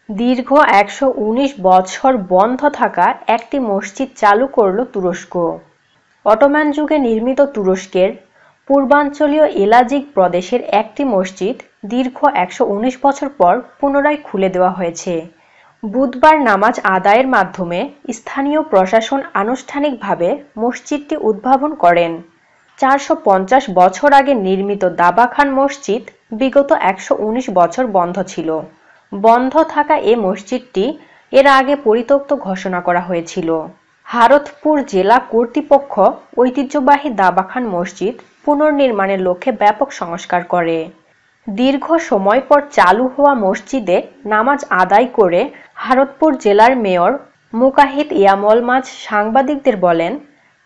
দীর্ঘ ১১৯ বছর বন্ধ থাকা একটি মসজিদ চালু করল তুরস্ক। অটোমান যুগে নির্মিত তুরস্কের পূর্বাঞ্চলীয় এলাজিক প্রদেশের একটি মসজিদ দীর্ঘ ১১৯ বছর পর পুনরায় খুলে দেওয়া হয়েছে। বুধবার নামাজ আদায়ের মাধ্যমে স্থানীয় প্রশাসন আনুষ্ঠানিকভাবে মসজিদটি উদ্ভাবন করেন। ৪৫০ বছর আগে নির্মিত দাবা খান মসজিদ বিগত ১১৯ বছর বন্ধ ছিল। বন্ধ থাকা এ মসজিদটি এর আগে পরিত্যক্ত ঘোষণা করা হয়েছিল। হারোতপুর জেলা কর্তৃপক্ষ ঐতিহ্যবাহী দাবা খান মসজিদ পুনর্নির্মাণের লক্ষ্যে ব্যাপক সংস্কার করে। দীর্ঘ সময় পর চালু হওয়া মসজিদে নামাজ আদায় করে হারোতপুর জেলার মেয়র মুকাহিত ইয়ামলমাজ সাংবাদিকদের বলেন,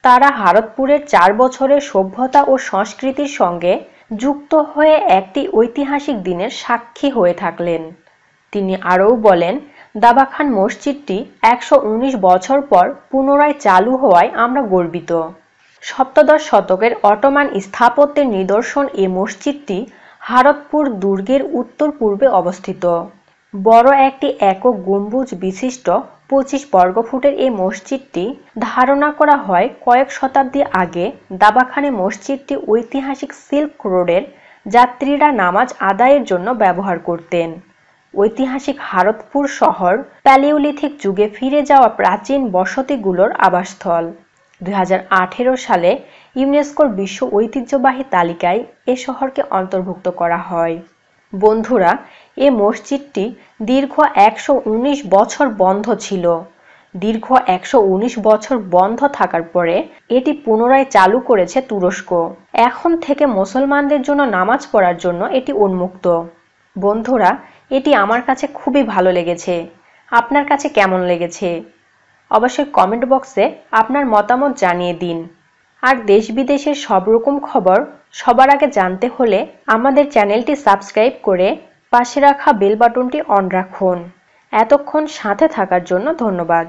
তারা হারোতপুরের ৪ বছরের সভ্যতা ও সংস্কৃতির সঙ্গে যুক্ত হয়ে একটি ঐতিহাসিক দিনের সাক্ষী হয়ে থাকলেন। তিনি আরও বলেন, দাবা খান মসজিদটি ১১৯ বছর পর পুনরায় চালু হওয়ায় আমরা গর্বিত। সপ্তদশ শতকের অটোমান স্থাপত্যের নিদর্শন এ মসজিদটি হারোতপুর দুর্গের উত্তর পূর্বে অবস্থিত। বড় একটি একক গম্বুজ বিশিষ্ট ২৫ বর্গফুটের এই মসজিদটি ধারণা করা হয় কয়েক শতাব্দী আগে দাবাখানে মসজিদটি ঐতিহাসিক সিল্ক রোডের যাত্রীরা নামাজ আদায়ের জন্য ব্যবহার করতেন। ঐতিহাসিক হারোতপুর শহর প্যালিওলিথিক যুগে ফিরে যাওয়া প্রাচীন বসতিগুলোর আবাসস্থল। ২০১৮ সালে ইউনেস্কোর বিশ্ব ঐতিহ্যবাহী তালিকায় এ শহরকে অন্তর্ভুক্ত করা হয়। বন্ধুরা, এ মসজিদটি দীর্ঘ ১১৯ বছর বন্ধ ছিল। দীর্ঘ ১১৯ বছর বন্ধ থাকার পরে এটি পুনরায় চালু করেছে তুরস্ক। এখন থেকে মুসলমানদের জন্য নামাজ পড়ার জন্য এটি উন্মুক্ত। বন্ধুরা, এটি আমার কাছে খুবই ভালো লেগেছে। আপনার কাছে কেমন লেগেছে? অবশ্যই কমেন্ট বক্সে আপনার মতামত জানিয়ে দিন। আর দেশ বিদেশের সব রকম খবর সবার আগে জানতে হলে আমাদের চ্যানেলটি সাবস্ক্রাইব করে পাশে রাখা বেল বাটনটি অন রাখুন। এতক্ষণ সাথে থাকার জন্য ধন্যবাদ।